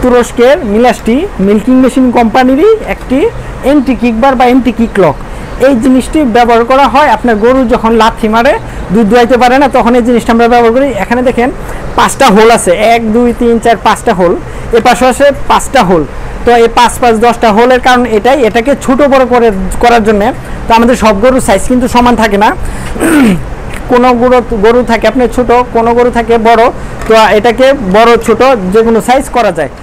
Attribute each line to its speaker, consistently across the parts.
Speaker 1: তুরস্কের মিলাস্টি milking machine কোম্পানিরই একটি এন্টি কিকবার বা এন্টি কিক লক। এই জিনিসটি ব্যবহার করা হয় আপনার গরু যখন লাথি মারে দুধ দোয়াইতে পারে না, তখন এই জিনিসটা আমরা ব্যবহার করি। এখানে দেখেন 5টা হোল আছে, 1 2 3 4 5টা হোল, এ পাশে আছে 5টা হোল। তো এই 5 5 10টা হোলের কারণ এটাকে ছোট বড় করার জন্য। তো আমাদের সব গরুর সাইজ কিন্তু সমান থাকে না, কোনো গরু থাকে আপনার ছোট, কোনো গরু থাকে বড়। তো এটাকে বড় ছোট যে কোনো সাইজ করা যায়।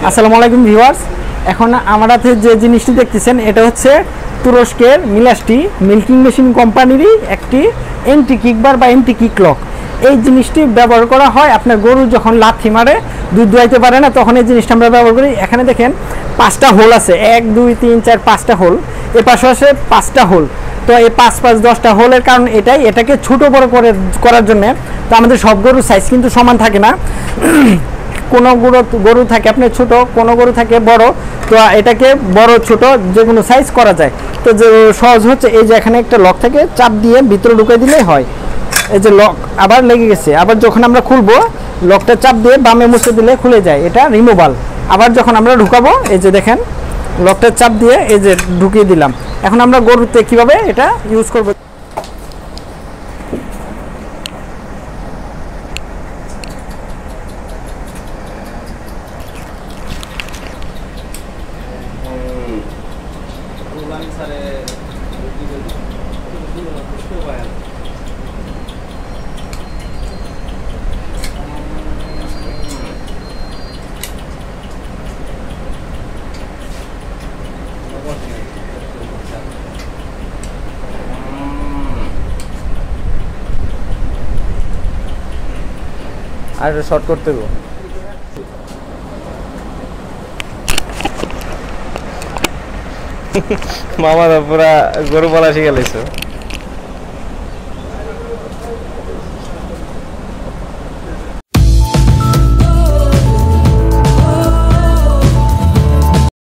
Speaker 1: আসসালামু আলাইকুম ভিউয়ার্স, এখন আমরা যে জিনিসটি দেখতেছেন এটা হচ্ছে তুরস্কের মিলাস্টি মিল্কিং মেশিন কোম্পানিরই একটি এন্টি কিকবার বা এন্টি কিক লক। এই জিনিসটি ব্যবহার করা হয় আপনার গরু যখন লাথি মারে দুধ দোয়াইতে পারে না, তখন এই জিনিসটা আমরা ব্যবহার করি। এখানে দেখেন 5টা হোল আছে, 1 2 3 4 5টা হোল, এ পাশে আছে 5টা হোল। তো এই 5 5 10টা হোলের কারণ এটাকে ছোট বড় করার জন্য। তো আমাদের সব গরুর সাইজ কিন্তু সমান থাকে না, কোনো গরু থাকে আপনার ছোট, কোনো গরু থাকে বড়। তো এটাকে বড় ছোট যে কোনো সাইজ করা যায়। তো যে সহজ হচ্ছে এই যে এখানে একটা লক থেকে চাপ দিয়ে ভিতরে ঢুকিয়ে দিলেই হয়। এই যে লক আবার লেগে গেছে, আবার যখন আমরা খুলবো লকটা চাপ দিয়ে বামে মুছে দিলে খুলে যায়, এটা রিমুভাল। আবার যখন আমরা ঢুকাবো এই যে দেখেন লকটা চাপ দিয়ে এই যে ঢুকিয়ে দিলাম। এখন আমরা গরুতে কিভাবে এটা ইউজ করবো। আর শর্ট করতে গো মামা পুরা গরু বলা শিখে লাইছো।